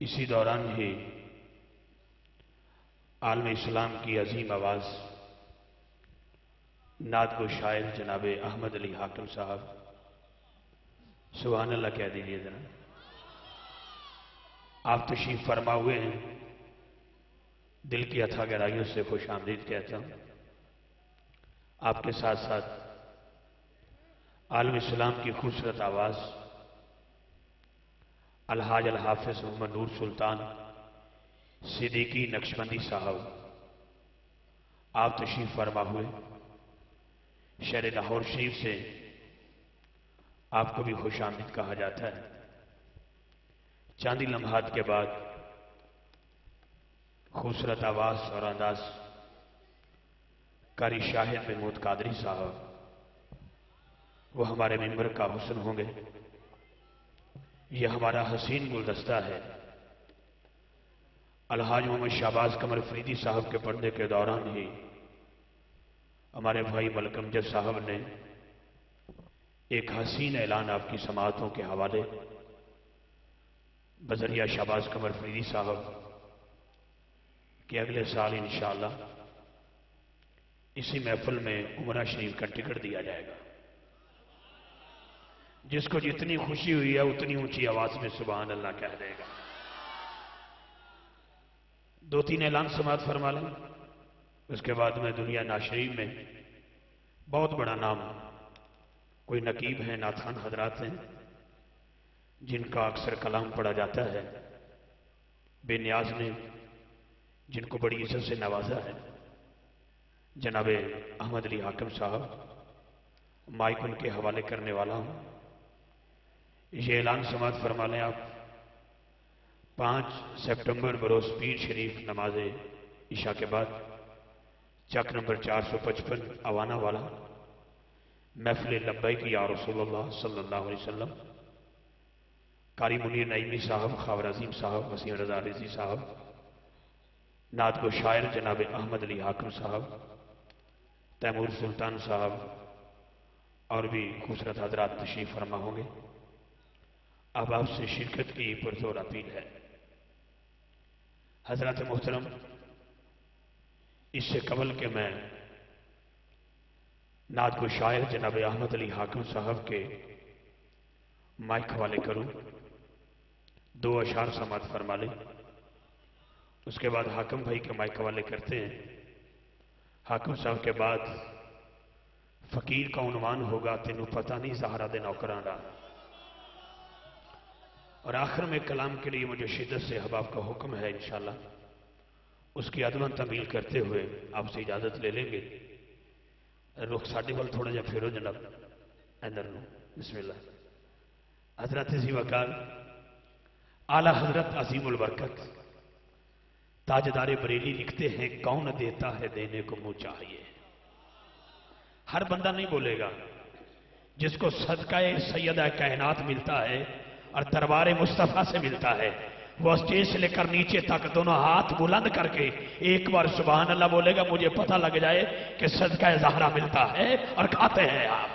اسی دوران ہی عالم اسلام کی عظیم آواز نعت گو شاعر جناب احمد علی حاکم صاحب، سبحان اللہ کہہ دیجیے ذرا۔ آپ تشریف فرما ہوئے ہیں، دل کی اتھا گہرائیوں سے خوش آمدید کہتا ہوں۔ آپ کے ساتھ ساتھ عالم اسلام کی خوبصورت آواز الحاج الحافظ محمد نور سلطان صدیقی نقشبندی صاحب، آپ تشریف فرما ہوئے۔ شہر لاہور شریف سے آپ کو بھی خوش آمدید کہا جاتا ہے۔ چاندی لمحات کے بعد خوبصورت آواز اور انداز قاری شاہد محمود قادری صاحب، وہ ہمارے ممبر کا حسن ہوں گے۔ یہ ہمارا حسین گلدستہ ہے۔ الحاج محمد شہباز قمر فریدی صاحب کے پردے کے دوران ہی ہمارے بھائی ملکم جد صاحب نے ایک حسین اعلان آپ کی سماعتوں کے حوالے بذریعہ شہباز قمر فریدی صاحب کہ اگلے سال انشاءاللہ اسی محفل میں عمرہ شریف کا ٹکٹ دیا جائے گا۔ جس کو جتنی خوشی ہوئی ہے اتنی اونچی آواز میں سبحان اللہ کہہ دے گا۔ دو تین اعلان سماعت فرما لیں، اس کے بعد میں دنیا ناشرین میں بہت بڑا نام کوئی نقیب ہیں، ناتھان حضرات ہیں جن کا اکثر کلام پڑھا جاتا ہے، بے نیاز نے جن کو بڑی عزت سے نوازا ہے، جناب احمد علی حاکم صاحب، مائک ان کے حوالے کرنے والا ہوں۔ یہ اعلان سماعت فرما لیں آپ، 5 سپٹمبر بروز پیر شریف نماز عشاء کے بعد چک نمبر 455 اوانا والا محفل لبیک یا رسول اللہ صلی اللہ علیہ وسلم، قاری منیر نعیمی صاحب، خاور عظیم صاحب، وسیم رضا رضی صاحب، نعت گو شاعر جناب احمد علی حاکم صاحب، تیمور سلطان صاحب اور بھی خوبصورت حضرات تشریف فرما ہوں گے۔ اب آپ سے شرکت کی پرزور اپیل ہے۔ حضرات محترم، اس سے قبل کہ میں نعت گو شاعر جناب احمد علی حاکم صاحب کے مائک حوالے کروں، 2 اشعار سماعت فرما لیں، اس کے بعد حاکم بھائی کے مائک حوالے کرتے ہیں۔ حاکم صاحب کے بعد فقیر کا عنوان ہوگا تینوں پتہ نہیں زہرا دے نوکران دا، اور آخر میں کلام کے لیے مجھے شدت سے احباب کا حکم ہے، انشاءاللہ اس کی عدم تمیل کرتے ہوئے آپ سے اجازت لے لیں گے۔ رخ ساڈے وال تھوڑا جا پھیرو جناب، اندر نو، بسم اللہ۔ حضرت ذی وقار اعلی حضرت عظیم البرکت تاجدار بریلی لکھتے ہیں، کون دیتا ہے دینے کو منہ چاہیے۔ ہر بندہ نہیں بولے گا، جس کو صدقہ سیدہ کائنات ملتا ہے اور دربار مصطفیٰ سے ملتا ہے، وہ اسٹیج سے لے کر نیچے تک دونوں ہاتھ بلند کر کے ایک بار سبحان اللہ بولے گا، مجھے پتہ لگ جائے کہ صدقہ زہرا ملتا ہے اور کھاتے ہیں آپ۔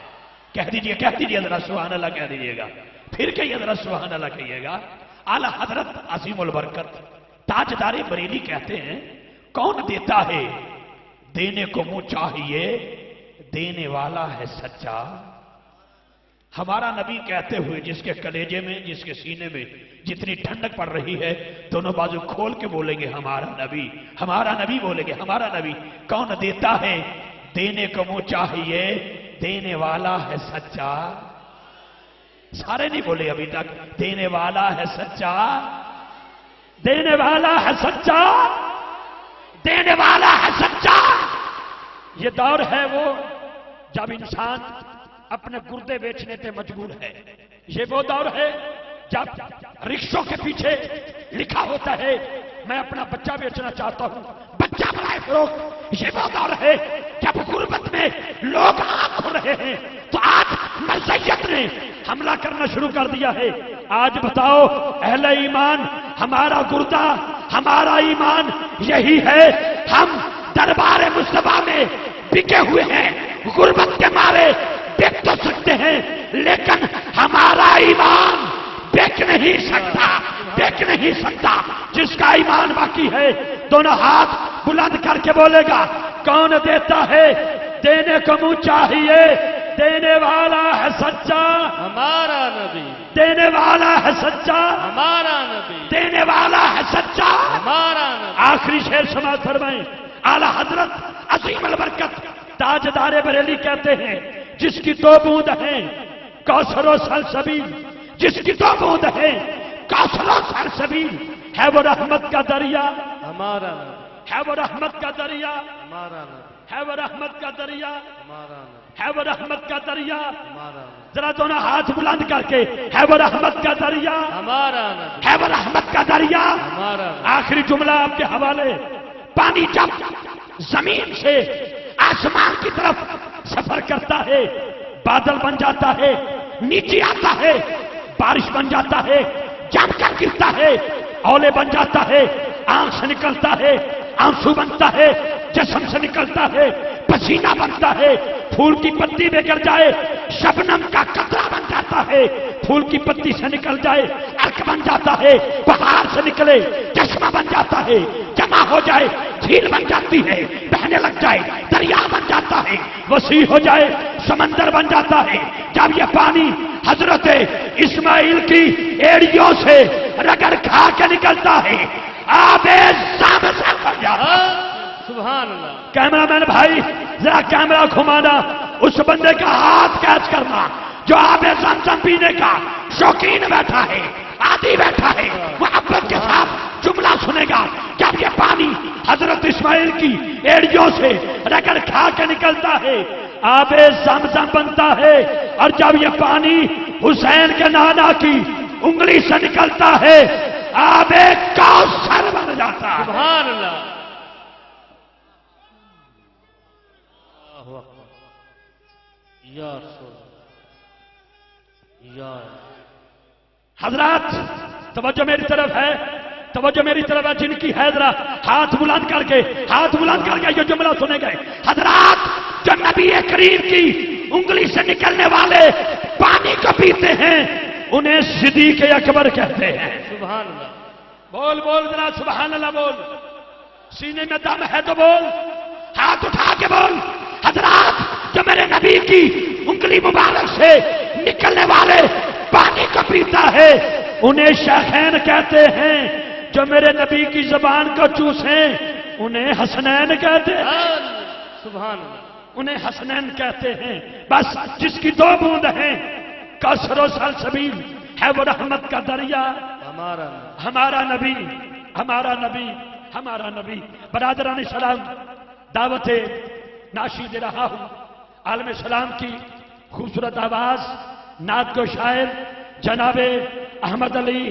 کہہ دیجئے ذرا سبحان اللہ کہہ دیجئے گا، پھر کہیے ذرا سبحان اللہ کہیے گا۔ اعلی حضرت عظیم البرکت تاجدار بریلی کہتے ہیں، کون دیتا ہے دینے کو منہ چاہیے، دینے والا ہے سچا۔ ہمارا نبی کہتے ہوئے جس کے کلیجے میں، جس کے سینے میں جتنی ٹھنڈک پڑ رہی ہے، دونوں بازو کھول کے بولیں گے ہمارا نبی، ہمارا نبی بولیں گے ہمارا نبی۔ کون دیتا ہے دینے کو منہ چاہیے، دینے والا ہے سچا۔ سارے نہیں بولے ابھی تک، دینے والا ہے سچا، دینے والا ہے سچا، دینے والا ہے سچا۔ یہ دور ہے وہ جب انسان اپنے گردے بیچنے پہ مجبور ہے۔ یہ وہ دور ہے جب رکشوں کے پیچھے لکھا ہوتا ہے میں اپنا بچہ بیچنا چاہتا ہوں، بچہ برائے فروخت۔ یہ وہ دور ہے جب غربت میں لوگ آنکھ کھول رہے ہیں، تو آج ملکیت نے حملہ کرنا شروع کر دیا ہے۔ آج بتاؤ اہل ایمان، ہمارا گردہ، ہمارا ایمان یہی ہے، ہم دربار مصطفیٰ میں بکے ہوئے ہیں، غربت کے مارے بک تو سکتے ہیں لیکن ہمارا ایمان بک نہیں سکتا، دیکھ نہیں سکتا، جس کا ایمان باقی ہے دونوں ہاتھ بلند کر کے بولے گا کون دیتا ہے؟ دینے کو منہ چاہیے، دینے والا ہے سچا ہمارا نبی، دینے والا ہے سچا ہمارا نبی، دینے والا ہے سچا ہمارا نبی۔ آخری شعر سماعت فرمائیں۔ اعلی حضرت عظیم البرکت تاجدار بریلی کہتے ہیں جس کی دو بوند ہیں کوثر و سلسبیل، جس کی دو بوند ہیں کوثر و سلسبیل، ہے وہ رحمت کا دریا، ہمارا نبی، ہے وہ رحمت کا دریا، ہمارا نبی، ہے وہ رحمت کا دریا، ہمارا نبی، ہے وہ رحمت کا دریا۔ ہمارا نبی، ذرا دونوں ہاتھ بلند کر کے ہے وہ رحمت کا دریا، ہمارا نبی، ہے وہ رحمت کا دریا۔ ہمارا نبی۔ آخری جملہ آپ کے حوالے، پانی جب زمین سے آسمان کی طرف سفر کرتا ہے بادل بن جاتا ہے، نیچے آتا ہے بارش بن جاتا ہے، جم کر گرتا ہے اولے بن جاتا ہے، آنکھ سے نکلتا ہے آنسو بنتا ہے، جسم سے نکلتا ہے پسینہ بنتا ہے، پھول کی پتی میں گر جائے شبنم کا قطرہ بن جاتا ہے، پھول کی پتی سے نکل جائے ارک بن جاتا ہے، پہاڑ سے نکلے چشمہ بن جاتا ہے، جمع ہو جائے جھیل بن جاتی ہے، بہنے لگ جائے دریا بن جاتا ہے، وسیع ہو جائے سمندر بن جاتا ہے۔ جب یہ پانی حضرت اسماعیل کی ایڑیوں سے رگڑ کھا کے نکلتا ہے آب زمزم بن جاتا ہے۔ سبحان اللہ۔ کیمرہ مین بھائی ذرا کیمرہ گھمانا، اس بندے کا ہاتھ کیچ کرنا جو آب زمزم پینے کا شوقین بیٹھا ہے، عادی بیٹھا ہے، محبت کے ساتھ جملہ سنے گا جب یہ پانی حضرت اسماعیل کی ایڑیوں سے رگڑ کھا کے نکلتا ہے آب زمزم بنتا ہے، اور جب یہ پانی حسین کے نانا کی انگلی سے نکلتا ہے آب کوثر بن جاتا ہے۔ سبحان اللہ۔ اللہ اکبر۔ یا رسول یا حضرات توجہ میری طرف ہے، توجہ میری طرف ہے، جن کی ہے ذرا ہاتھ بلند کر کے، ہاتھ بلند کر کے یہ جملہ سنے گئے۔ حضرات جو نبی کریم کی انگلی سے نکلنے والے پانی کو پیتے ہیں انہیں صدیق اکبر کہتے ہیں۔ سبحان اللہ۔ بول بول ذرا سبحان اللہ بول، سینے میں دم ہے تو بول، ہاتھ اٹھا کے بول۔ حضرات جو میرے نبی کی انگلی مبارک سے نکلنے والے پانی کو پیتا ہے انہیں شیخین کہتے ہیں، جو میرے نبی کی زبان کو چوسیں انہیں حسنین کہتے ہیں، سبحان اللہ۔ انہیں حسنین کہتے ہیں۔ بس جس کی دو بوند ہیں کوثر و سلسبیل، ہے وہ رحمت کا دریا، ہمارا نبی۔ ہمارا نبی، ہمارا نبی، ہمارا نبی۔ برادران اسلام، دعوت ناشی دے رہا ہوں، عالم اسلام کی خوبصورت آواز نعت کو شاعر جناب احمد علی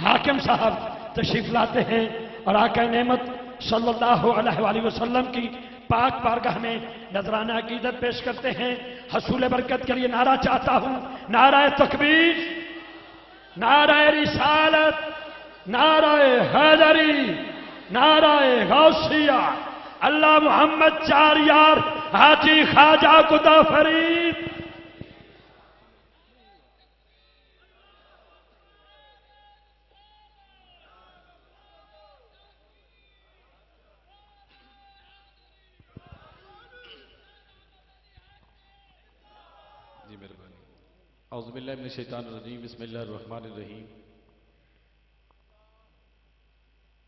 حاکم صاحب تشریف لاتے ہیں اور آقا نعمت صلی اللہ علیہ وآلہ وسلم کی پاک بارگاہ میں نذرانہ عقیدت پیش کرتے ہیں۔ حصول برکت کے لیے نعرہ چاہتا ہوں، نعرہ تکبیر، نعرہ رسالت، نعرہ حیدری، نعرہ غوثیہ، اللہ محمد چار یار حاجی خواجہ کتا فرید۔ جی مہربانی۔ اعوذ باللہ من الشیطان الرجیم، بسم اللہ الرحمن الرحیم۔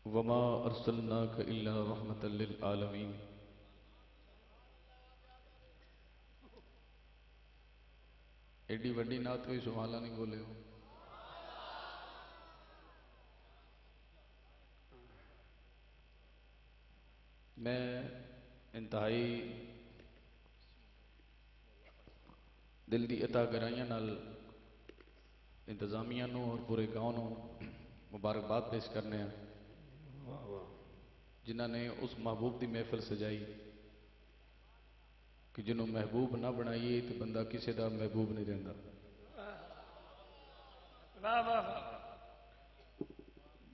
وما ارسلناک الا رحمۃ للعالمین۔ ایڈی وڈی نعت کوئی سبحان اللہ نہیں بولے ہو۔ میں انتہائی دل دی عطا گرائیاں نال انتظامیہ نو اور پورے گاؤں نو مبارکباد پیش کرنے ہیں جنہ نے اس محبوب دی محفل سجائی کہ جنہوں محبوب نہ بنائیے تو بندہ کسی دا محبوب نہیں رہندا۔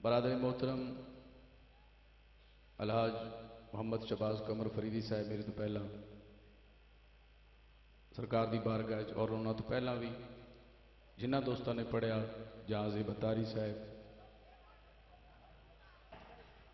برادر محترم الحاج محمد شہباز قمر فریدی صاحب میرے تو پہلا سرکار دی بارگاہ اور انہوں تو پہلا بھی جنہ دوستوں نے پڑھیا جہاز بتاری صاحب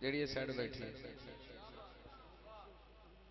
ਜਿਹੜੀ ਸਾਈਡ ਬੈਠੀ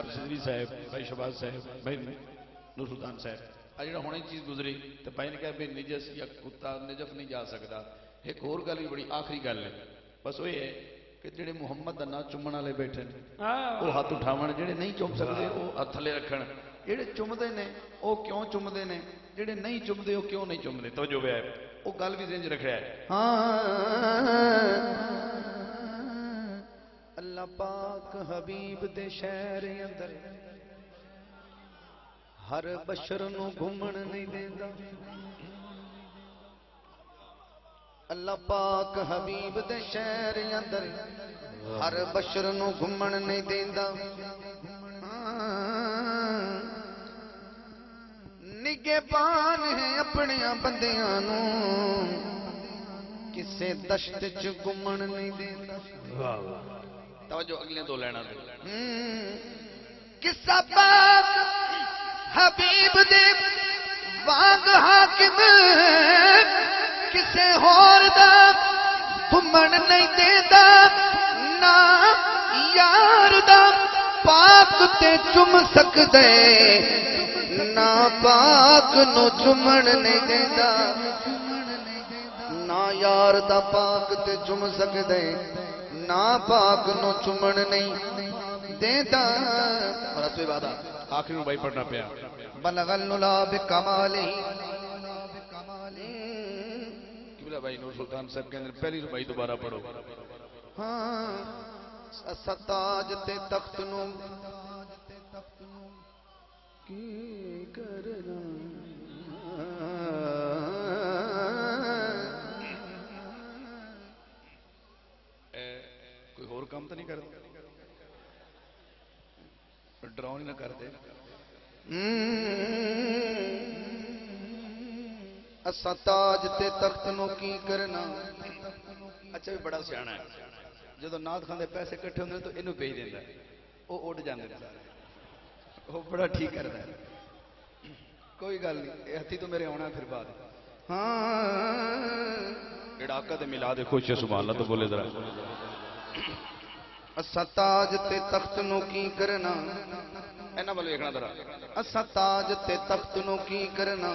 سردار سدری صاحب بھائی شہباز صاحب بھائی نور سلطان صاحب جڑا ہونے چیز گزری تو بھائی نے کہا بھی نجس یا کتا نجف نہیں جا سکتا. ایک اور گل بھی بڑی آخری گل ہے بس وہ ہے کہ جڑے محمد دا نام چومن والے بیٹھے وہ ہاتھ اٹھاون, جڑے نہیں چوم سکتے وہ ہاتھ تھلے رکھن, جڑے چومدے نے وہ کیوں چومدے نے, جڑے نہیں چومدے وہ کیوں نہیں چومدے. توجہ ہے وہ گل بھی ذہن چ رکھیا ہے. اللہ پاک حبیب دے شہر اندر ہر بشر نو گھومن نہیں دیندا. اللہ پاک حبیب دے شہر اندر ہر بشر نو گھومن نہیں دیندا. نگہبان ہے اپنے بندیاں نو کسے دشت چ گھومن نہیں دیندا. واہ واہ توجہ اگلے دو لینا دے. قصہ پاک حبیب دے وانگ حاکم کسے ہور دا گھومن نہیں دیندا. نا یار دا پاک تے چم سکدے نا پاک نو چومن نہیں دیندا. نا یار دا پاک تے چم سکدے نا پاک نو چومن نہیں دیندا. اور تو عبادت آخری میں بھائی پڑھنا پیا. بلغ العلا بکمالہ. قبلہ بھائی نور سلطان صاحب کے اندر پہلی ربائی دوبارہ پڑھو. ستاج تے تخت نو کی کرنا کوئی اور کام تو نہیں کرتا, ڈراؤن نہ کرتے. اساں تاج تے تخت نو کی کرنا. اچھا بھی بڑا سیاح ہے, جدو نات خان دے پیسے کٹھے ہوندے تو اینو بھیج دیندا, وہ اڑ جاندے نے, وہ بڑا ٹھیک کردا ہے. کوئی گل نہیں, ہتھی تو میرے آنا پھر بعد. جڑا آقا تے میلاد خوش ہے سبحان اللہ تو بولے ذرا. اساں تاج تے تخت نو کی کرنا. اینا بولو ایکنا ذرا. اساں تاج تے تخت نو کی کرنا.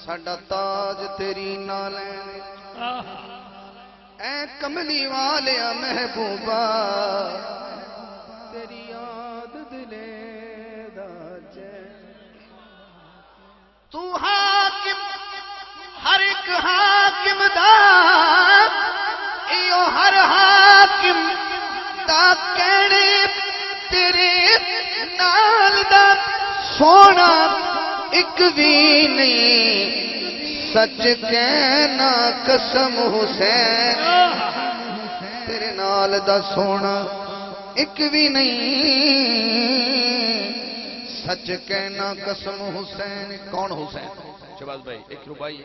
ساڈا تاج تیری نال اے کملی والیا محبوبہ تیری یاد دلے دا چین. تو حاکم ہر ایک حاکم دا ایو ہر حاکم دا کہنے تیرے نال دا سونا ایک بھی نہیں. سچ کہنا قسم حسین تیرے نال دا سونا ایک بھی نہیں. سچ کہنا قسم حسین. کون حسین؟ شہباز بھائی ایک ربائی.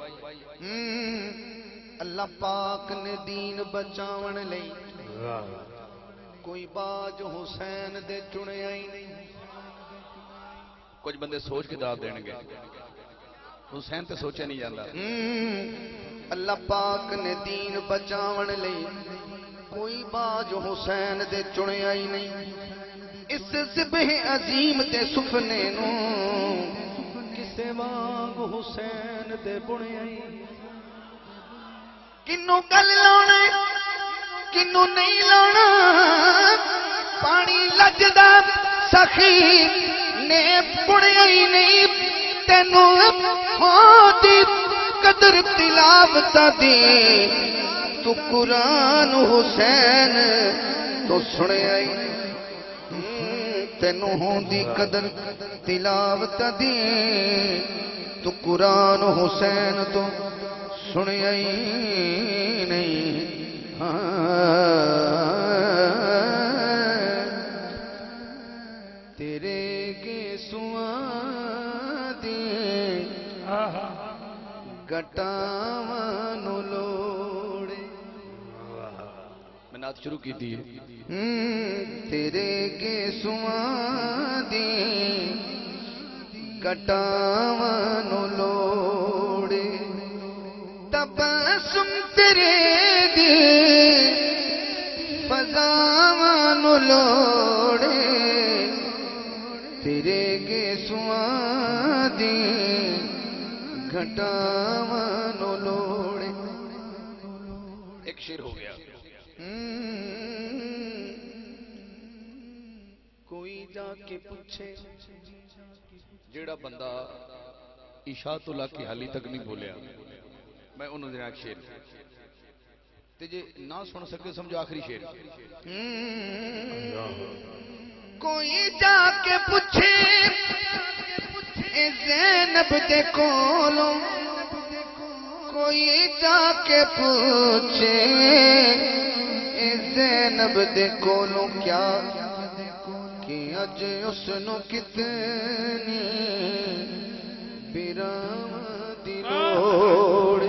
اللہ پاک نے دین بچاون لئی کوئی باج حسین دے چنیا ہی نہیں. کچھ بندے سوچ کے داد دین گے, حسین تے سوچا نہیں جاندہ. اللہ پاک نے دین بچاون لئی کوئی باج حسین دے چنیا ہی نہیں. اس ذبح عظیم دے سفنے نو کسے وانگ حسین دے بنیا ہی. کنوں گل لاؤنا کنوں نہیں لاؤنا, پانی لجدا سخی نے بنیا ہی نہیں. تینوں ہوتی قدر تلاوت دی تو قرآن حسین تو سنیا ہی. تینوں ہوندی قدر تلاوت دی تو قرآن حسین تو سنیا ہی نہیں. تیرے کے سواں دی گٹاواں نو لوڑے. میں نعت شروع کی تھی. تیرے کے سواں دی گٹاواں نو لوڑے. تبسم تیرے دی فضاواں نو لوڑے. تیرے کے سوادی گھٹاوانو لوڑے. ایک شعر ہو گیا. کوئی جا کے پوچھے جیڑا بندہ اشاعت اللہ کی حالی تک نہیں بولیا میں انہوں نے ایک شعر تے جے نہ سن سکے سمجھو آخری شعر. کوئی جا کے پوچھے اے زینب دے کولوں, کوئی جا کے پوچھے اے زینب دے کولوں کیا کہ اج اس نو کتنی بیرام دی لوڑ,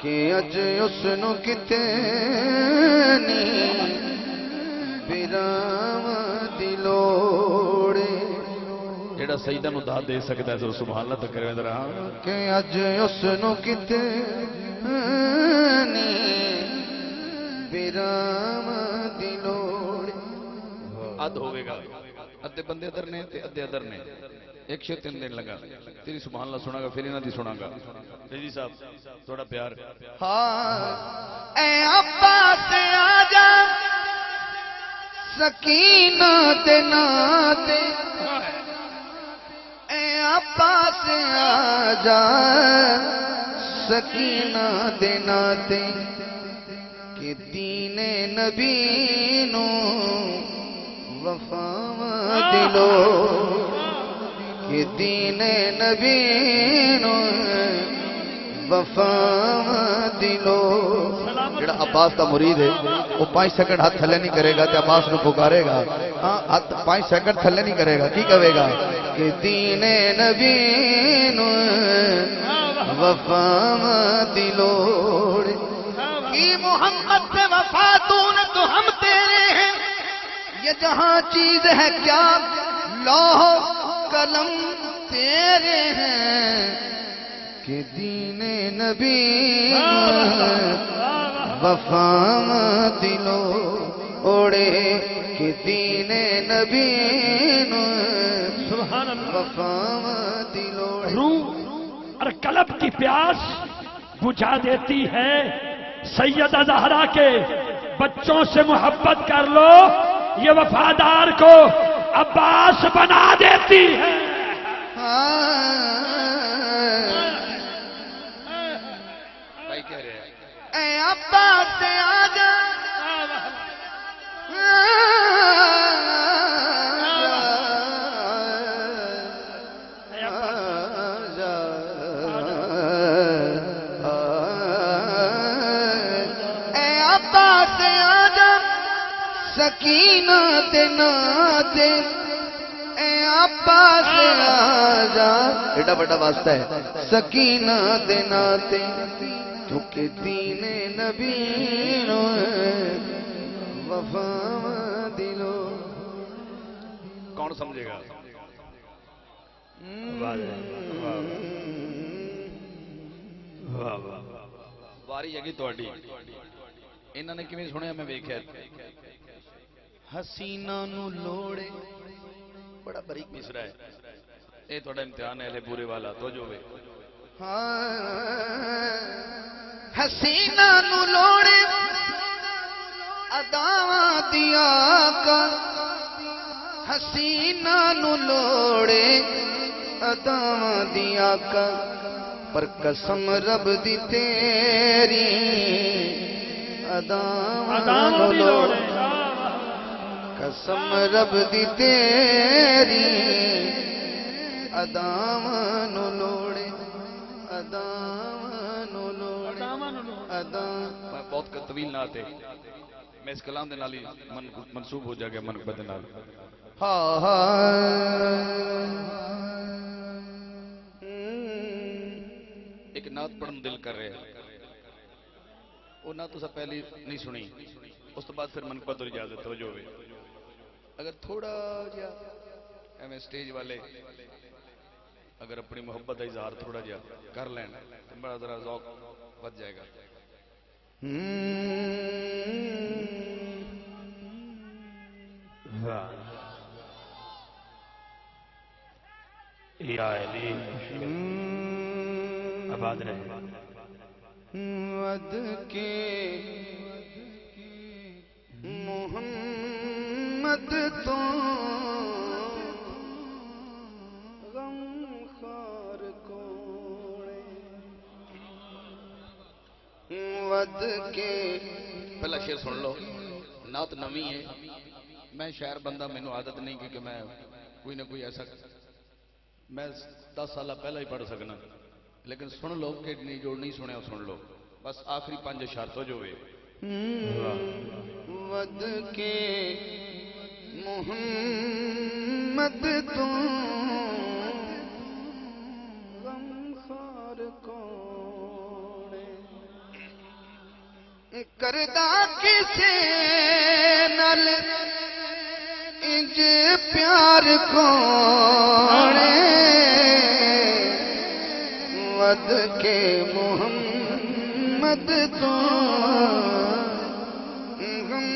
کہ اج اس نو کتنی بیرام دی لوڑ. جیڑا سیدہ نو داد دے سکتا ہے سبحان اللہ تو کرے ذرا. کہ اج اس نو کتنی بیرام دی لوڑ. اد ہوئے گا ادھے بندے ادھر نے تے ادھے ادھر نے. ایک شعر 3 دن لگا تیری سبحان اللہ سنا گا پھر انہاں دی سنا گا. جی صاحب تھوڑا پیار. ہاں اے عباس آجا سکینہ دے ناتے, اے عباس آجا سکینہ دے ناتے, کہ دین نبی نو وفاواں دلو, کہ دین نبی نو وفاواں دلو. جڑا عباس دا مرید ہے وہ 5 سیکنڈ ہاتھ تھلے نہیں کرے گا تے عباس نو پکارے گا. ہاں ہاتھ 5 سیکنڈ تھلے نہیں کرے گا, کی کہے گا کہ دین نبی نو وفاواں دلوڑ. کی محمد سے وفا تو نے تو ہم تیرے ہیں, یہ جہاں چیز ہے کیا لوح قلم تیرے ہیں, کہ دین نبی وفاواں دلو اوڑے, کہ دین نبی وفاواں دلو. روح اور قلب کی پیاس بجھا دیتی ہے سیدہ زہرا کے بچوں سے محبت کر لو, یہ وفادار کو عباس بنا دیتی ہے. بھائی کہہ رہے ہیں اے عباس سے آجا سکینہ دے ناتے, اے عباس آجا ایڈا بڑا واسطہ ہے سکینہ دے ناتے, کیونکہ دین نبی نو وفاواں دلو. کون سمجھے گا؟ واری ہے تھوڑی. انہوں نے کیویں سنیا میں ویکھیا حسینہ نو لوڑے, بڑا باریک مصرا ہے. اے تھوڑا امتحان ہے پورے والا تو جو وے. حسینہ نو لوڑے اداواں دیا کا, حسینہ نو لوڑے اداواں دیا کا, پر قسم رب دی تیری اداواں نو لوڑے, قسم رب دی تیری اداواں نو لوڑے, اداواں نو لوڑے, بہت طویل نہ آتے میں اس کلام دے نال ہی منسوب ہو جا گیا منقبت دے نال. ایک نعت پڑھن دل کر رہے وہ نعت تو سب پہلی نہیں سنی, اس تو بعد پھر منقبت اور اجازت توجہ ہوئے. اگر تھوڑا جا ایویں سٹیج والے اگر اپنی محبت کا اظہار تھوڑا جا کر لین تو بڑا ذرا ذوق بچ جائے گا. یا علی آباد رہے ود کے محمد تو غم خار کوڑے ود کے پہلا شعر سن لو نعت نویں ہے میں شاعر بندہ مینوں عادت نہیں کہ میں کوئی نہ کوئی ایسا میں 10 سال پہلا ہی پڑھ سکنا لیکن سن لو کہ نہیں جو نہیں سنیا سن لو بس آخری 5 اشار تو جو ہے ود کے محمد تو غم خار کوڑے کردہ کسے نل انج پیار کوڑے ود کے محمد تو غم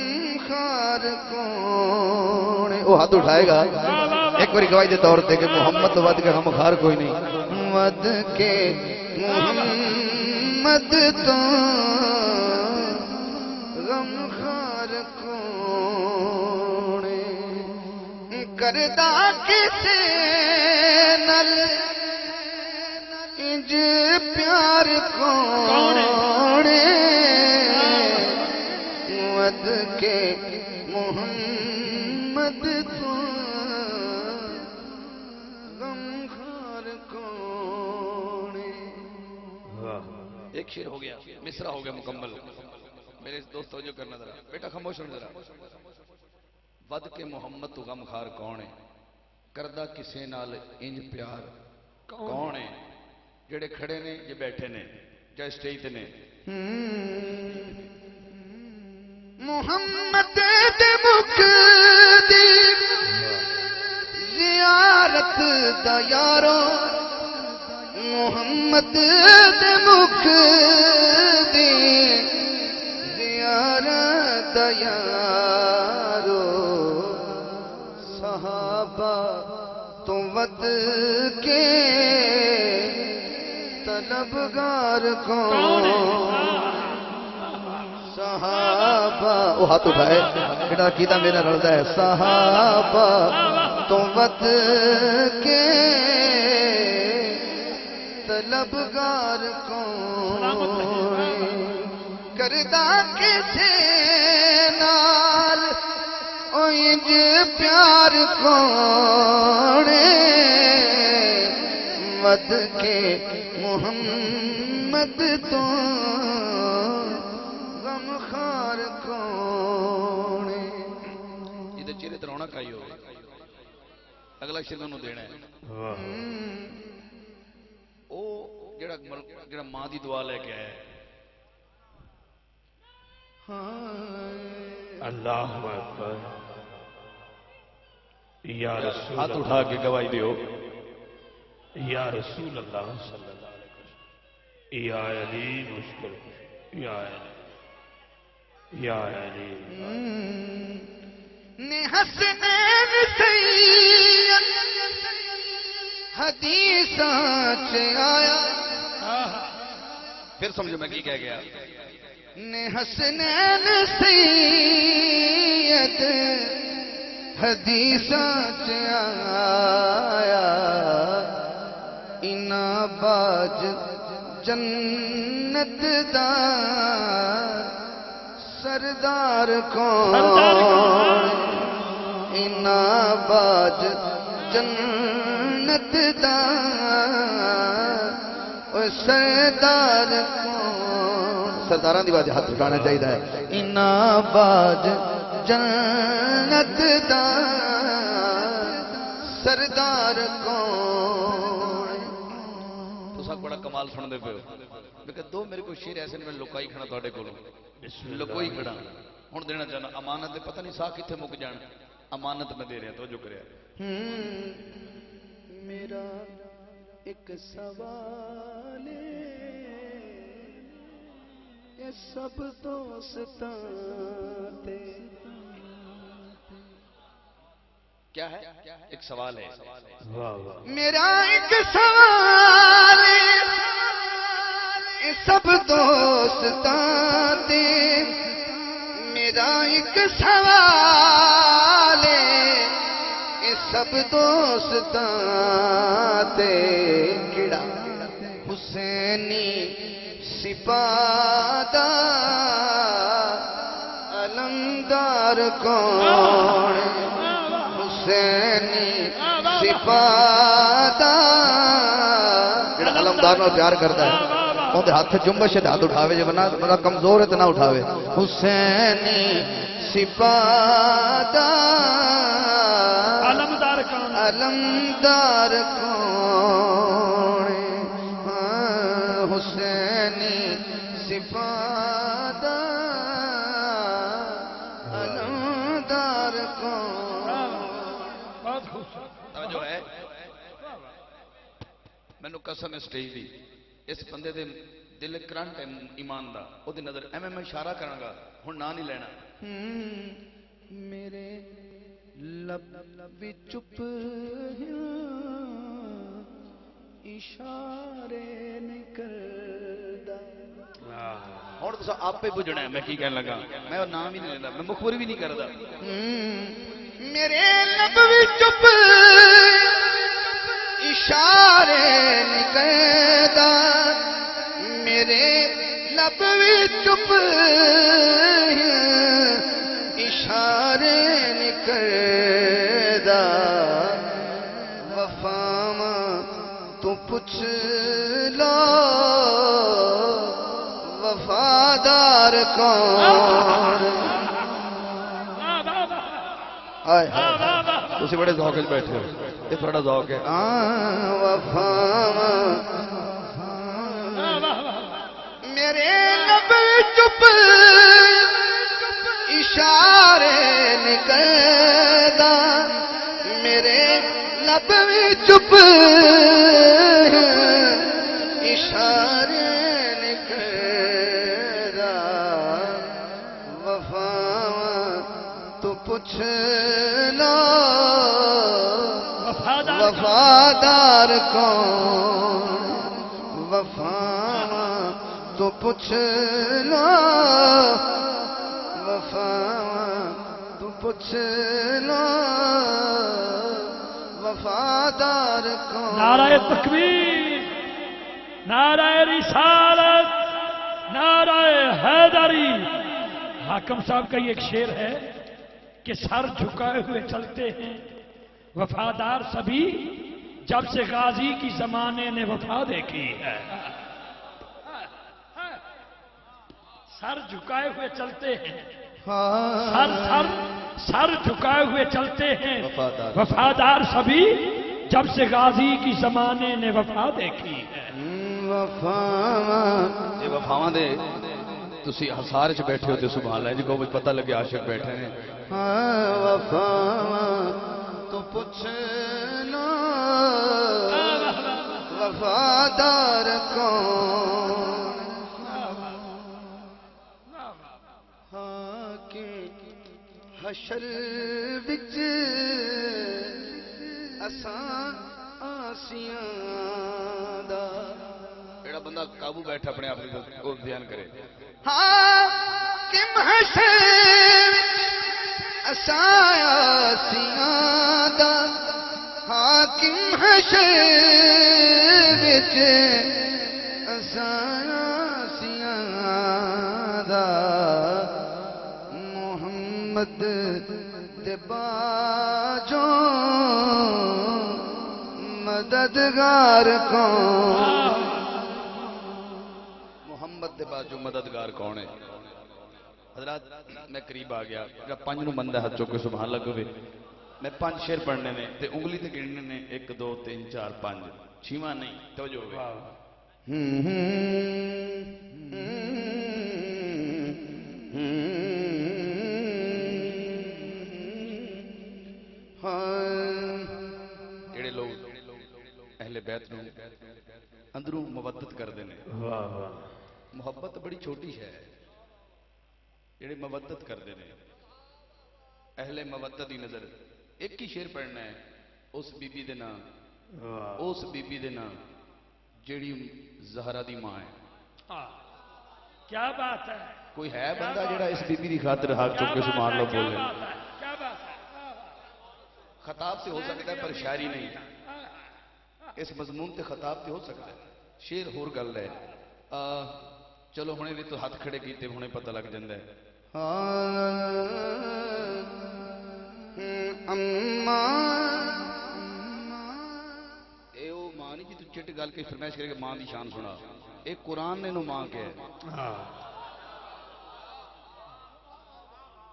خار کوڑے وہ ہاتھ اٹھائے گا ایک باری گواہی دے طور پہ کہ محمد تو ود کے غم خار کوئی نہیں ود کے محمد تو غم خار کوڑے کردہ کسے نل انج پیار کوڑے ود کے محمد تو غم خار کوڑے ایک شعر ہو گیا مصرع ہو گیا مکمل میرے دوست توجہ کرنا ذرا بیٹا خاموش ہونا ذرا ود کے محمد تو غم خار کون ہے کردہ کسے نال انج پیار کون ہے جڑے کھڑے نے جے بیٹھے نے جے سٹیج تے نے محمد دے مکھ دی زیارت دا یارو محمد دے مکھ دی زیارت دا یارو صحابہ تو ود کے طلبگار کون صحابہ وہ ہاتھ اٹھائے بیٹا کیتا میرا رلدا ہے صحابہ تو ود کے طلبگار کون کردہ کسے نال انج پیار کوڑے ود کے محمد تو غم خار کوڑے یہ چہرے تے رونق آئی ہو اگلا شعر انہوں دینا ہے او جڑا ماں دی دعا لے کے آیا ہے اللہ اکبر یا رسول ہاتھ اللہ اٹھا کے گواہی دیو یا رسول اللہ صلی اللہ علیہ وسلم یا علی مشکل یا علی یا علی حسنین سید حدیثاں چ آیا پھر سمجھو میں کی کہہ گیا حسنین سید حدیثاں چ آیا اینا باج جنت دا سردار کون اینا باج جنت دا سردار کون سرداراں دی باج ہاتھ اٹھانا چاہیے ہے اینا باج جنت دا سردار کون تو سب بڑا کمال سن دے پہ لیکن دو میرے کو شیر ایسے میں لکائی کھڑا تھوڑے کو لکوئی کھڑا ہوں دینا چاہنا امانت دے پتہ نہیں سا کتنے مک جان امانت میں دے رہے ہیں تو جو کرے میرا ایک سوال یہ سب دوستاں تے کیا ہے؟ ایک سوال ہے. واہ واہ میرا ایک سوال اے سب دوستاں تے، میرا ایک سوال اے سب دوستاں تے، کیڑا حسینی سپاہ دا علمدار کون؟ حسینی سپاہ دا جڑا علمدار نال پیار کرتا ہے اون ہاتھ جنبش تے ہاتھ اٹھاوے، جے بندہ کمزور ہے تے نہ اٹھاوے. حسینی سپاہ دا علمدار کون؟ علمدار کون؟ حسینی سپاہ دا علمدار کون؟ بہت خوبصورت. جو ہے مینوں قسم ہے سٹیج دی، اس بندے دے دل کرنٹ ہے ایمان دا، او دی نظر ایویں میں اشارہ کراں گا، ہن نہ نہیں لینا. میرے لب بھی چپ اشارے نہیں کردا. ہن تساں آپ ہی بجھنا ہے میں کی کہن لگا، میں نام ہی نہیں لینا، میں مخبری بھی نہیں کردا. میرے لب بھی چپ اشارے نہیں کردا، میرے لب بھی چپ اشارے نہیں کردا. وفاواں تو پوچھ لو وفادار کون؟ آئے تسی بڑے ذوق وچ بیٹھے ہو، یہ تھوڑا ذوق ہے. وفاواں میرے لب چپ اشارے نہیں کردا، میرے لب چپ اشارے نہیں کردا. وفاواں تو پوچھ لو وفادار کون؟ وفاواں تو پوچھ لو وفاواں تو پوچھ لو وفادار کون؟ نعرہ تکبیر، نعرہ رسالت، نعرہ حیدری. حاکم صاحب کا یہ ایک شعر ہے کہ سر جھکائے ہوئے چلتے ہیں وفادار سبھی، جب سے غازی کی زمانے نے وفا دیکھی ہے. سر جھکائے ہوئے چلتے ہیں، سر جھکائے ہوئے چلتے ہیں وفادار سبھی، جب سے غازی کی زمانے نے وفا دیکھی ہے. یہ وفاواں دے تسی حصار چ بیٹھے ہو تے سبحان اللہ جی کو پتہ لگے عاشق بیٹھے نے. وفاواں تو پوچھ لو وفادار کون؟ حشر وچ اساں آسیاں دا. جڑا بندہ قابو بیٹھا اپنے آپ کو دھیان کرے. حاکم حشر وچ اساں آسیاں دا، حاکم حشر وچ اساں آسیاں دا. محمد دے باجوں مددگار کون؟ محمد دے باجو مددگار کون ہے؟ حضرات میں قریب آ گیا، جب 5 نو بندہ ہاتھ چوک کے سبحان اللہ کہے، میں 5 شعر پڑھنے نے تے انگلی تے گننے نے 1 2 3 4 5 6واں نہیں توجہ ہوئے. جڑے لوگ اہل بیت نو اندروں مودت کردے نے، محبت بڑی چھوٹی ہے، جڑے مودت کردے نے اہل مودت دی نظر ایک ہی شعر پڑھنا ہے اس بی بی دے نام، واہ اس بی بی دے نام جیڑی زہرا دی ماں ہے. ہاں، کیا بات ہے، کوئی ہے کیا بندہ بات جیڑا ہے، اس بی بی دی خاطر ہاتھ کیا چک کے بات سبحان ہے، اللہ کیا بولے؟ بات ہے، کیا بات ہے، واہ، واہ۔ خطاب سے ہو سکتا ہے پر شاعری نہیں. ہاں، اس مضمون تے خطاب تے ہو سکتا ہے، شعر ہور گل ہے. چلو ہنے بھی تو ہاتھ کھڑے کیتے ہنے پتہ لگ جاندا ہے. اے او ماں نہیں جی تو چٹ گل کے فرمائش کرے کہ ماں دی شان سنا. اے قرآن نے نو ماں کہے. ہاں،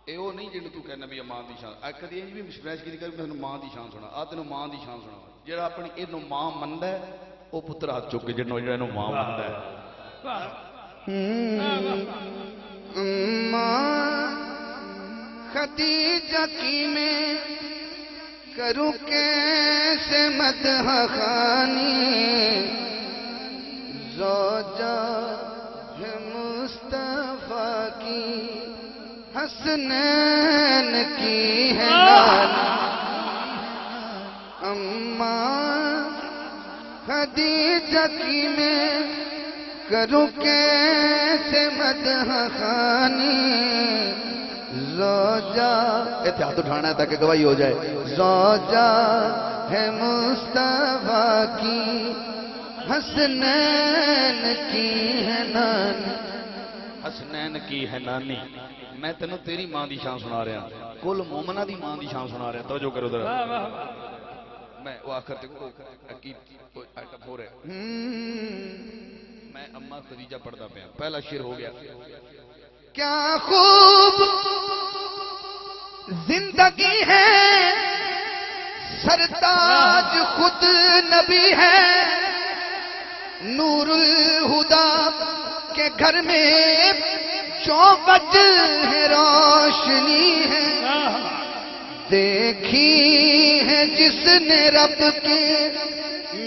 اے او نہیں جنوں تو کہنا بھی ماں دی شان. کدی انج بھی فرمائش کی کہ میں ماں دی شان سنا. تینوں ماں دی شان سنا. جڑا اپنی اینو ماں مندا ہے او پتر ہاتھ چک کے جنوں جڑا اینو ماں مندا ہے. واہ، اماں خدیجہ کی میں کروں کیسے مدح خوانی، زوجہ ہے مصطفیٰ کی حسنین کی ہے نانی. اماں خدیجہ کی میں کروں کیسے مدح خوانی، زوجہ ہاتھ اٹھانا ہے تاکہ گواہی ہو جائے. زوجہ ہے مصطفیٰ کی حسنین کی ہے نانی. حسنین کی ہے نانی. میں تینوں تیری ماں دی شان سنا رہا. کل مومنہ دی ماں دی شان سنا رہا. توجہ کرو ذرا. واہ، واہ، واہ۔ میں وہ آخر تک آئٹم ہو رہا ہے. میں اما خدیجہ پڑھتا پیا. پہلا شعر ہو گیا. کیا خوب زندگی ہے، سرتاج خود نبی ہے، نور الہدا کے گھر میں چوبٹ ہے روشنی ہے. دیکھی ہے جس نے رب کے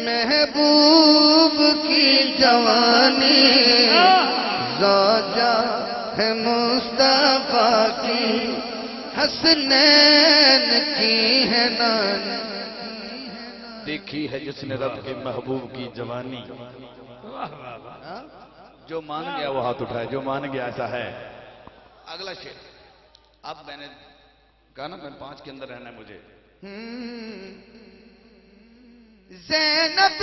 محبوب کی جوانی، زوجہ ہے مصطفیٰ کی حسنین کی ہے نانی. دیکھی ہے جس نے رب کے محبوب کی جوانی. واہ، واہ، واہ۔ جو مان گیا وہ ہاتھ اٹھائے. جو مان گیا ایسا ہے. اگلا شعر. اب میں نے کہا نا میں 5 کے اندر رہنا ہے مجھے. زینب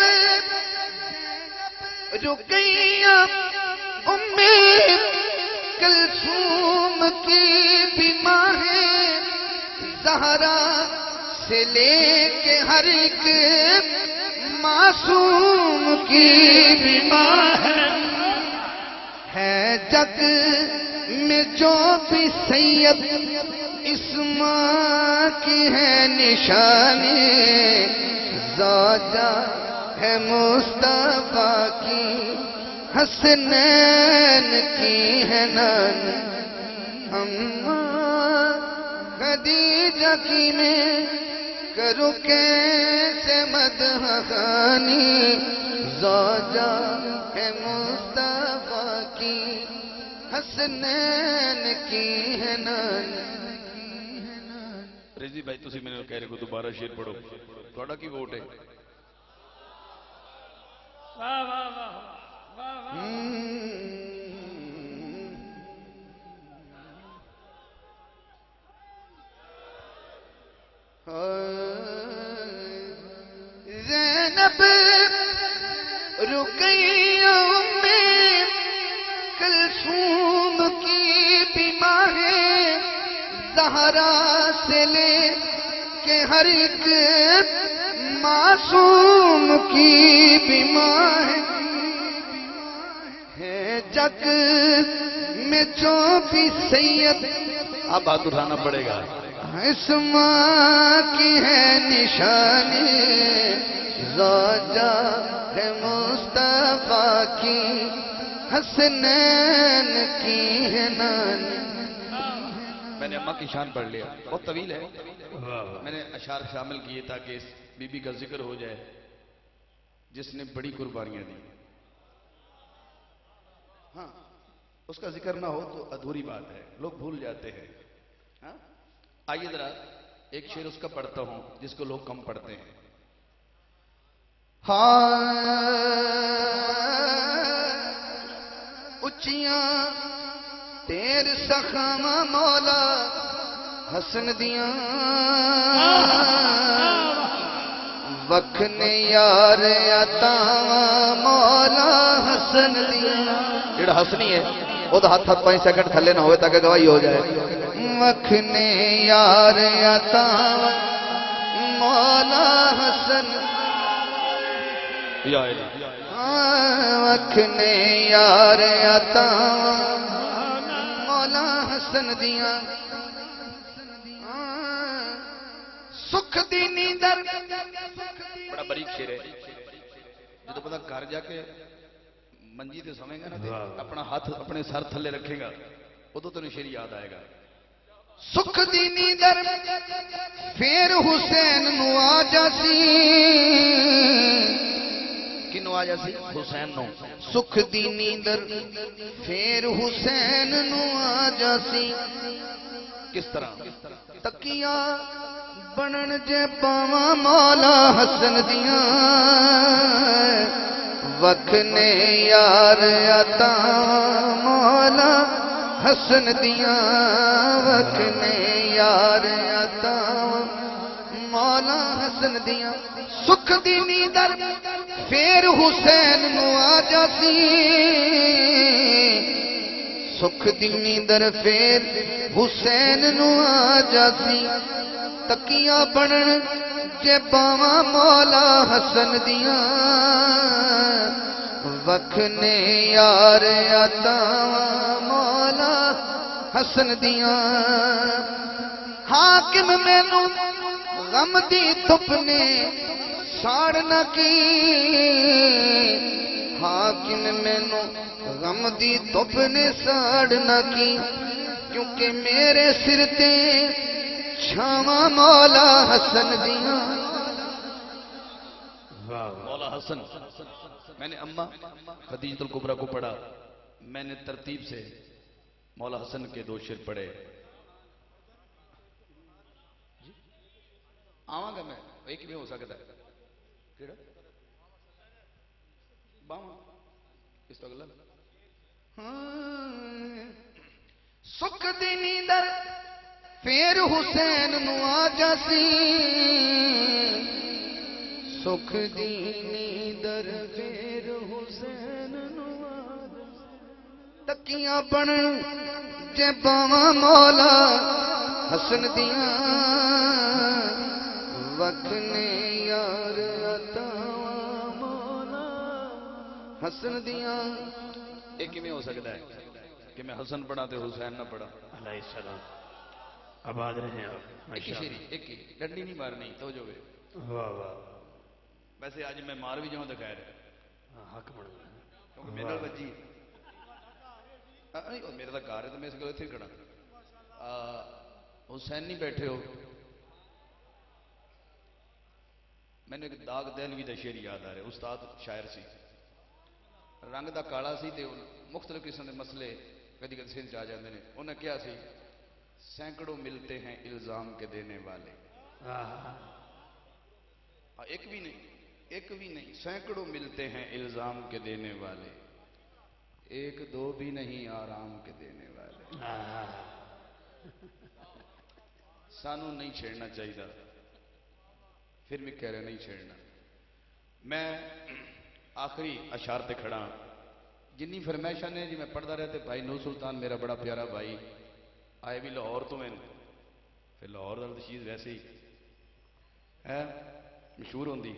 رقیہ ام کلثوم کی بھی ماں ہے، زہرا سے لے کے ہر ایک معصوم کی بھی ماں ہے. جگ میں جو بھی سید اس ماں کی ہے نشانی، زوجہ ہے مصطفیٰ کی حسنین کی ہے نانی. اماں خدیجہ کی میں کروں کیسے مدح خوانی، زوجہ ہے مصطفیٰ کی حسنین کی ہے نانی. رضی بھائی تسی میں نے کہہ رہے کو دوبارہ شعر پڑھو. تھوڑا کی ووٹ ہے؟ واہ، واہ، واہ، واہ، واہ۔ زینب رقیہ ام کلثوم کی بھی ماں ہے، زہرا سے لے کے ہر ایک معصوم کی بھی ماں ہے. جگ میں جو بھی سید اب ہاتھ اٹھانا پڑے گا. اس ماں کی ہے نشانی، زوجہ ہے مصطفیٰ کی حسنین کی ہے نانی. میں نے اماں کی شان پڑھ لیا. بہت طویل ہے. واہ، میں نے اشعار شامل کیے تاکہ اس بی بی کا ذکر ہو جائے جس نے بڑی قربانیاں دی. ہاں اس کا ذکر نہ ہو تو ادھوری بات ہے. لوگ بھول جاتے ہیں. ہاں آئیے ذرا ایک شعر اس کا پڑھتا ہوں جس کو لوگ کم پڑھتے ہیں. اچیاں تیر سخام مولا حسن دیاں وکھنے یار عطاواں مولا حسن دیاں. جڑا حسنی ہے وہ تو ہاتھ 5 سیکنڈ تھلے نہ ہوئے تاکہ گواہی ہو جائے. وکھنے یار عطاواں مولا حسن یا الہ. وکھنے یار عطاواں مولا حسن دیاں سکھ دی نیندر. بڑا باریک شعر ہے. جب بندہ گھر جا کے منجی تے سویں گا نا تے اپنا ہاتھ اپنے سر تھلے رکھے گا ادو تینوں شعر یاد آئے گا. سکھ دی نیندر پھر حسین نو آ جاسی. کنو آ جاسی؟ حسین نو. سکھ دی نیندر پھر حسین نو آ جاسی. کس طرح؟ تکیاں بنن جے پاواں مولا حسن دیاں وکھنے یار عطاواں مولا حسن دیاں وکھنے یار عطاواں مولا حسن دیاں. سکھ دی نیندر پھر حسین نو آ جاسی. سکھ دی نیندر پھر حسین نو آ جاسی. تکیاں بنن جے باواں مولا حسن دیاں وکھنے یار عطاواں مولا حسن دیاں. حاکم مینوں غم دی دھپ نے ساڑ نہ کی. حاکم مینوں غم دی دھپ نے ساڑ نہ کی کیونکہ میرے سر تے چھاواں مولا حسن دیاں. مولا حسن. میں نے اما خدیجۃ الکبریٰ کو پڑھا. میں نے ترتیب سے مولا حسن کے 2 شعر پڑھے. آواں گا میں ایک بھی ہو سکتا ہے. کیڑا باواں اس تو اگلا. سکھ دی نیندر پھر حسین نو آ جاسی. سکھ دی نیندر پھر حسین نو آ جاسی. تکیاں بنن جے باواں مولا حسن دیاں وکھنے یار عطاواں مولا حسن دیاں. ایک میں ہو سکتا ہے کہ میں حسن پڑھا تے حسین نہ پڑھا. علیہ السلام. آباد رہیں آپ. ایک ہی شیری ایک ہی ڈنڈی نہیں مارنی تو جو گئے. واہ واہ. ویسے آج میں مار بھی جاؤں تو خیر ہے حق بن کیونکہ میرے بجی میرا تو گھر ہے تو میں اس گل اتنے کھڑا. حسین نہیں بیٹھے ہو. میں نے ایک داغ دہلوی دا شعر یاد آ رہا ہے. استاد شاعر سی. رنگ دا کالا سی تے مختلف قسم کے مسئلے کدی کدی سن آ جاتے ہیں. انہیں کیا سی سینکڑوں ملتے ہیں الزام کے دینے والے. ایک بھی نہیں سینکڑوں ملتے ہیں الزام کے دینے والے. 1 2 بھی نہیں آرام کے دینے والے. سانوں نہیں چھیڑنا چاہیے. پھر بھی کہہ رہے نہیں چھیڑنا. میں آخری اشعار تے کھڑا. جنی فرمائشاں نے جی میں پڑھتا رہا تے بھائی نور سلطان میرا بڑا پیارا بھائی آئے بھی لاہور تو میں پھر لاہور کا چیز ویسے ہی ہے مشہور ہوندی.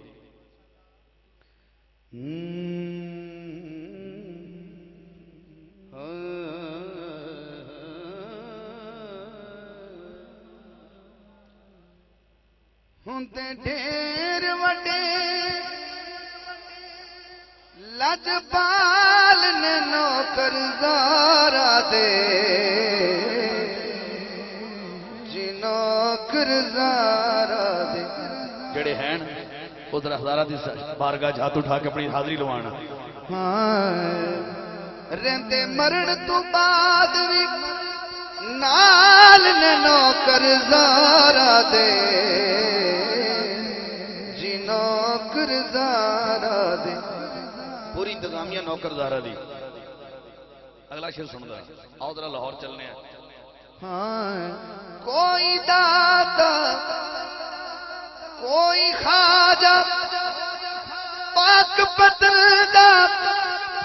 ہوندے ڈھیر وڈے لجپال نے نوکرزارا دے جی نوکرزارا دے جڑے ہیں ادھر ہزارہ دی بارگاہ ہاتھ اٹھا کے اپنی حاضری لوانا. رہندے مرن تو بعد بھی نال نے نوکر زارا دے جی نوکر زارا دے پوری انتظامیہ نوکر زارا دی اگلا شعر سن دا آؤ ذرا لاہور چلنے ہیں ہاں کوئی داتا کوئی خواجہ پاک پتندہ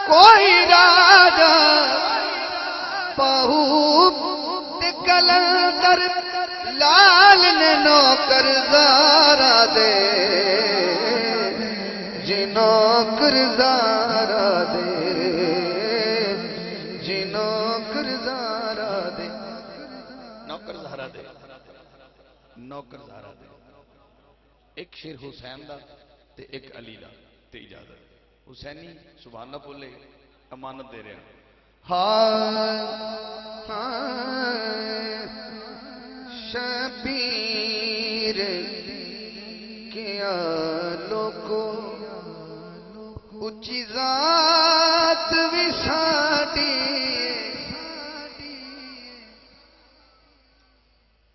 کوئی راجہ پہو کلندر لال نے نوکر زارا دے جی نوکر زارا دے جی نوکر زارا دے نوکر زہرا دے نوکر زہرا دے ایک شیر حسین دا تے ایک علی دا تے اجازت حسینی سبحان نہ بولے امانت دے رہے ہیں شبیر کیا لوگو اچھی ذات بھی ساڑی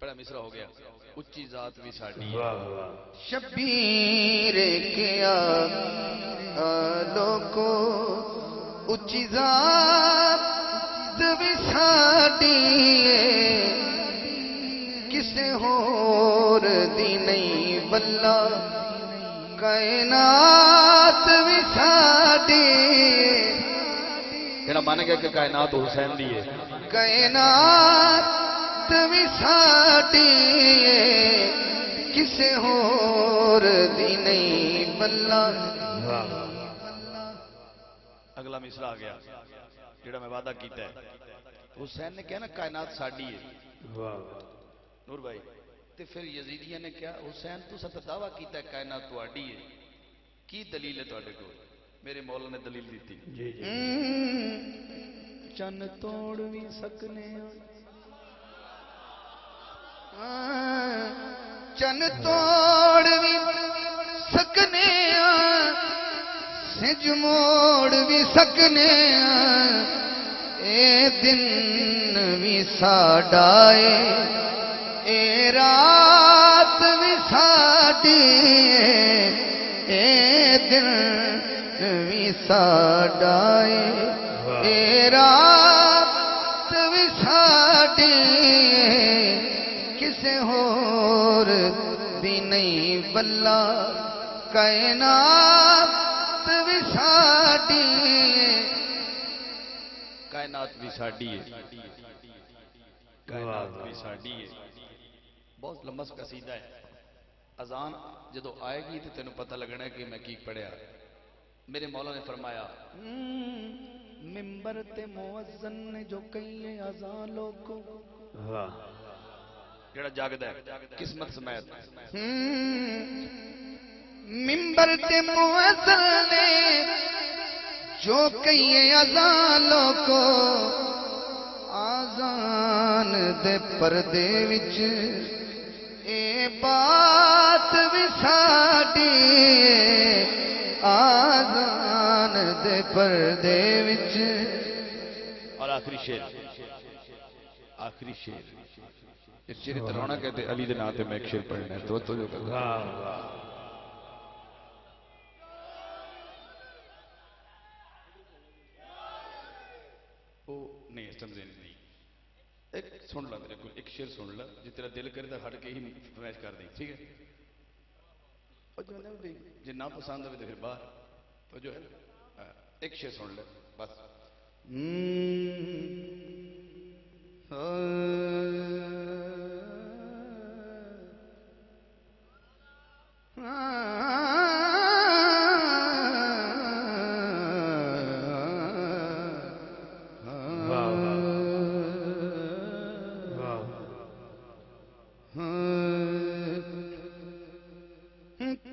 بڑا مصرع ہو گیا اچھی ذات بھی ساڑی شبیر کیا لوگو اچھی ذات بھی ساڑی کسے ہور دی نہیں بلا کائنات بھی ساڑی جڑا مان گیا کہ کائنات حسین دی ہے کائنات بھی ساڑی کسے ہور دی نہیں بلا اگلا مصرع آ گیا جڑا میں وعدہ کیتا ہے حسین نے کہا نا کائنات ساڑی ہے نور بھائی تے پھر یزیدیہ نے کیا حسین تو سب دعویٰ کیتا ہے کائنات تواڈی ہے کی دلیل ہے تواڈے کو میرے مولا نے دلیل دی تھی چن توڑ بھی سکنے چن توڑ بھی سکنے سج موڑ بھی سکنے اے دن بھی ساڈائے اے رات بھی ساڈی اے دن بھی ساڈائے اے رات بھی ساڈی کسے ہور دی نہیں بلا کائنات بھی ساڈی کائنات بھی ساڈی ہے کائنات بھی ساڈی ہے بہت لمبا قصیدہ ہے اذان جدو آئے گی تو تینوں پتہ لگنا ہے کہ میں کی پڑھیا میرے مولا نے فرمایا ممبر تے مؤذن نے جو کہیے اذان لوگوں جڑا جاگدا ہے قسمت سمیت ممبر تے مؤذن نے جو کہیے اذانوں کو آزان دے پردے وچ اے بات بھی ساڈی آزان دے پردے وچ اور آخری شعر ایک شعر ترانا کہتے علی دے نام تے میں ایک شعر پڑھنا ہے تو جو کرتا نہیں سمجھے نہیں ایک سن لا میرے کو ایک شعر سن لا جی تیرا دل کرے تو ہٹ کے ہی فرمائش کر دیں ٹھیک ہے اور جو ہے جی نہ پسند ہوئے تو پھر باہر تو جو ہے ایک شعر سن لے بس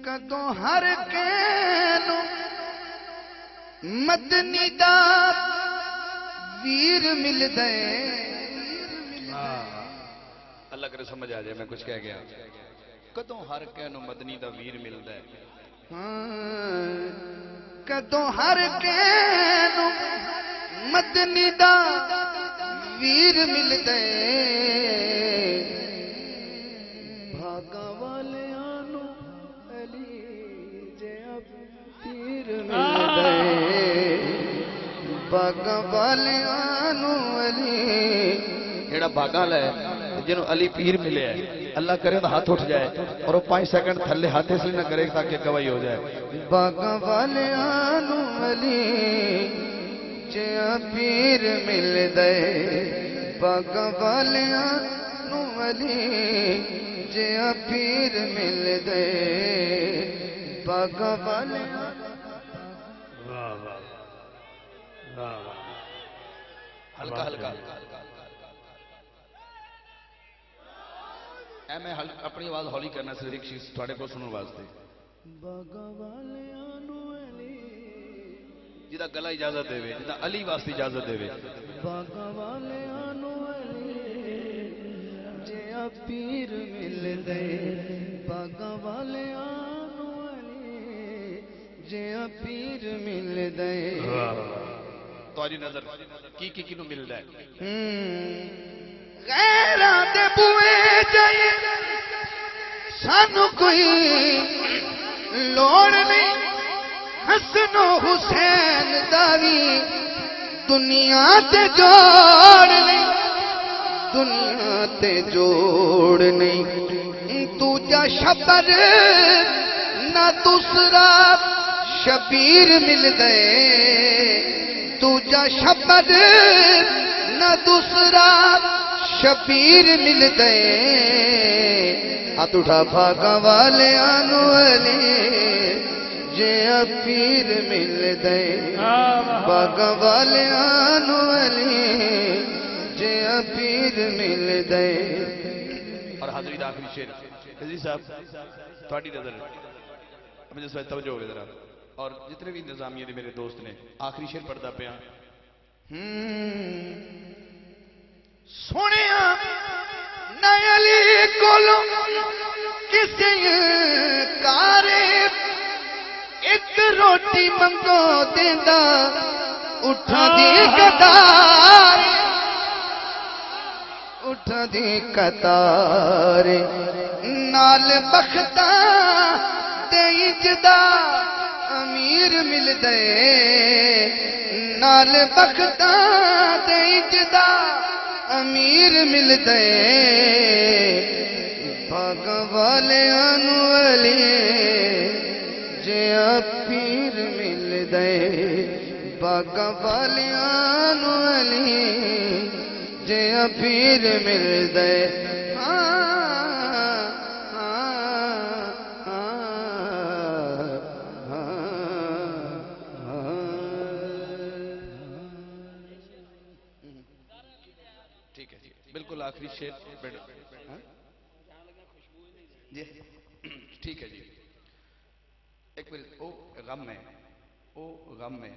کدوں ہر کینو مدنی دا ویر مل دے اللہ کرے سمجھ آ جائے میں کچھ کہہ گیا کدوں ہر کینو مدنی دا ویر مل دے کدوں ہر کینو مدنی دا ਵੀਰ ਮਿਲਦੇ ਭਾਗਾਂ ਵਾਲਿਆਂ ਨੂੰ ਅਲੀ ਜਿਹਾ ਪੀਰ ਮਿਲਦੇ ਭਾਗਾਂ ਵਾਲਿਆਂ ਨੂੰ ਅਲੀ ਜਿਹੜਾ ਭਾਗਾਂ ਲੈ ਜਿਹਨੂੰ ਅਲੀ ਪੀਰ ਮਿਲਿਆ اللہ کرے تو ہاتھ اٹھ جائے اور وہ 5 سیکنڈ تھلے ہاتھ اس لیے نہ کرے تاکہ گواہی ہو جائے باغاں والیاں نو علی جیا پیر مل دے باغاں والیاں نو علی جیا پیر مل دے باغاں والیاں واہ واہ واہ واہ ہلکا ہلکا اے میں اپنی آواز ہولی کرنا سے ایک چیز تھوڑے کو سنن واسطے باغاں والیاں نو علی جدا گلا اجازت دے جدا علی واسطے اجازت دے باغاں والیاں نو علی جیا پیر مل دے باغاں والیاں نو علی جیا پیر مل دے تواڈی نظر کی نو ملدا ہے غیراں دے بوئے جائے سانو کوئی لوڑ نہیں حسن و حسین داوی دنیا تے جوڑ نہیں دنیا تے جوڑ نہیں دوجا شبر نہ دوسرا شبیر مل گئے دوجا شبر نہ دوسرا شبیر مل گئے ہاتھ اٹھا بھاگاں والیاں نو علی جیا پیر مل گئے بھاگاں والیاں نو علی جیا پیر مل گئے اور حاضرین آخری شعر عزیز صاحب تھوڑی نظر مجھے اس وقت توجہ ہوگی ذرا اور جتنے بھی انتظامیہ نے میرے دوست نے آخری شعر پڑھتا پیا سنیا نہ علی کولو کسی کارے ایک روٹی منگو دیندا اٹھا دی قطار اٹھا دی قطار نال بختاں تے اجدا امیر مل دے نال بختاں تے اجدا امیر مل دے بھاگاں والیاں نو علی جیا پیر مل دے بھاگاں والیاں نو علی جیا پیر مل دے بالکل آخری شعر جی ٹھیک ہے جی ایک بار او غم ہے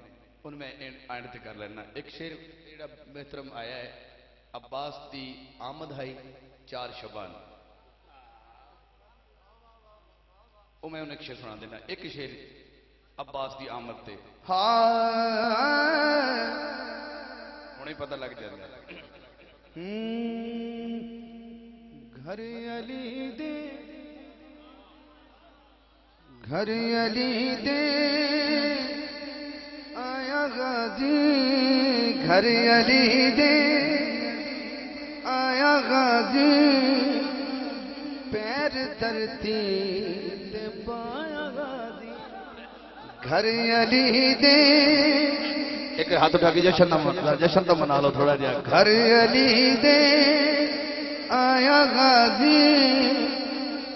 ان میں اینڈ تے کر لینا ایک شعر جڑا محترم آیا ہے عباس دی آمد ہے 4 شبان وہ میں انہیں ایک شعر سنا دینا ایک شعر عباس دی آمد تے انہیں پتہ لگ جائے گھر علی دے گھر علی دے آیا غازی گھر علی دے آیا غازی پیر دھرتی تے پایا غازی گھر علی دے ایک ہاتھ اٹھا کے جشن تو منا لو تھوڑا جا گھر علی دے آیا غازی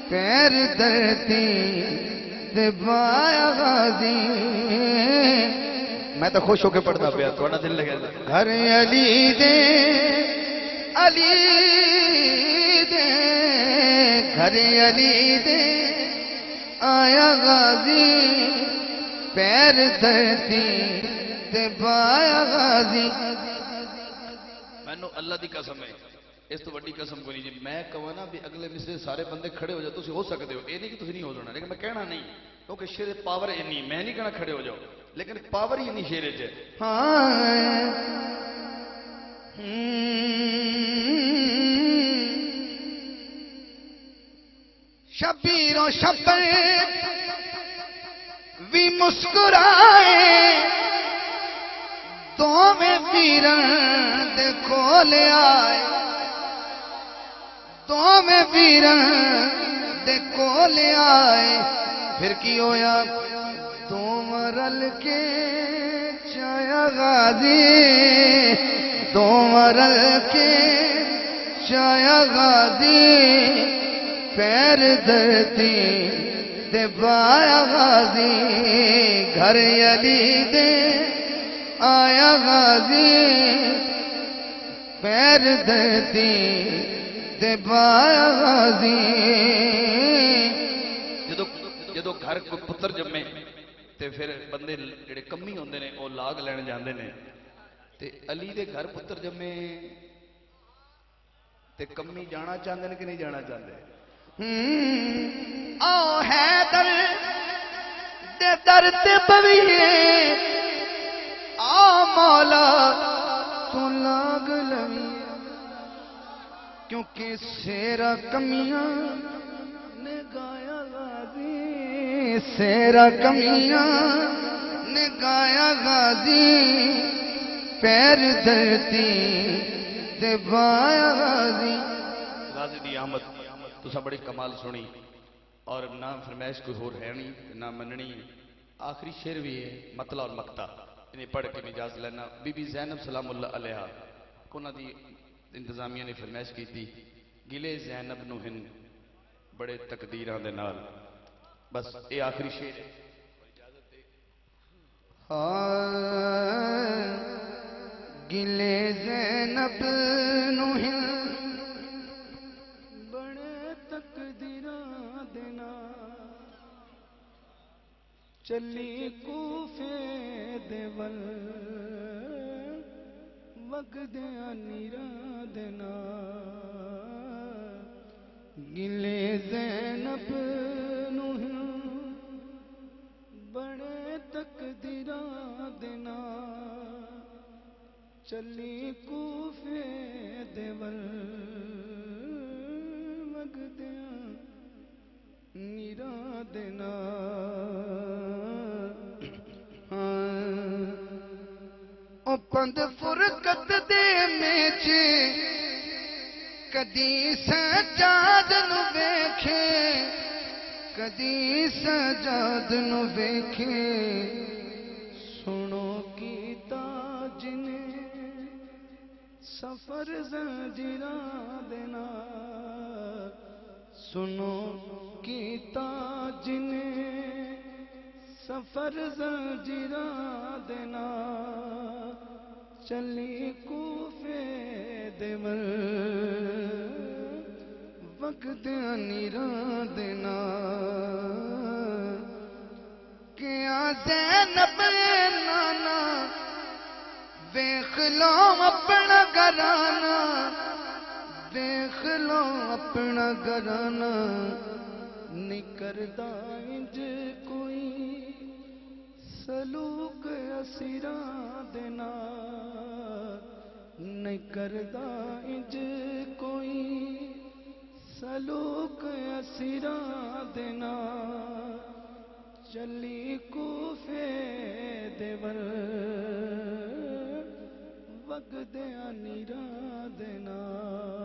پیر دھرتی تے پایا غازی میں تو خوش ہو کے پڑھتا پیا تھوڑا دل لگا گھر علی دے علی دے گھر علی دے آیا غازی پیر دھرتی تے پایا غازی مینوں اللہ دی قسم ہے اس تو وڈی قسم کوئی نہیں جی میں کہوں نا بھی اگلے مصرے سارے بندے کھڑے ہو جاؤ تسی ہو سکتے ہو یہ نہیں کہ تسی نہیں ہو جانا لیکن میں کہنا نہیں کیونکہ شعر پاور اینی میں نہیں کہنا کھڑے ہو جاؤ لیکن پاور ہی نہیں شعر ہے شبیر و شبر بھی مسکرائے دوویں ویرن دے کول آئے دوویں ویرن دے کول آئے پھر کی ہویا دوم رل کے چایا غازی دوم رل کے چایا غازی پیر دھرتی دے بایا غازی گھر علی دے آیا غازی پیر دھرتی دے بایا غازی جدو گھر کوئی پتر جمے تے پھر بندے جڑے کمی ہوندے نے وہ لاگ لین جاندے نے تے علی دے گھر پتر جمے تے کمی جانا چاہتے ہیں کہ نہیں جانا چاہتے او حیدر دے در تے بویے او مولا تو لاگ لویے کیونکہ سیرا کمیاں نے گایا غازی سیرا کمیاں نے گایا غازی پیر دھرتی دے بایا غازی غازی دی آمد تو سب بڑی کمال سنی اور نہ فرمائش کوئی ہور ہے نہیں نہ مننی آخری شعر بھی ہے مطلع اور مقطع انہیں پڑھ کے مجاز لینا بی بی زینب سلام اللہ علیہ کونا دی انتظامیہ نے فرمائش کی تھی گلے زینب نو ہن بڑے تقدیران دے نال بس یہ آخری شعر ہے گلے زینب نو ہن بڑے تقدیران دے نال چلی کوفے دے ول وگدیاں نیراں دے نال گلے زینب نو بڑے تقدیران دے نال چلی کوفے دے ول وگدیاں نیراں دے نال او پند فرقت دے میچ کدی سجاد نو ویکھے کدی سجاد نو ویکھے سنو کیتا جنے سفر زنجیراں دے نال سنو کیتا جنے سفر زنجیراں دے نال چلی کوفے دے ول وگدیاں نیراں دے نال کیا زینب نانا ویکھ لو اپنا گھرانہ دیکھ لو اپنا گھرانہ نہیں کردا انج کوئی سلوک اسیراں دے نال نہیں کردا انج کوئی سلوک اسیراں دے نال چلی کوفے دے ول وگدیاں نیراں دے نال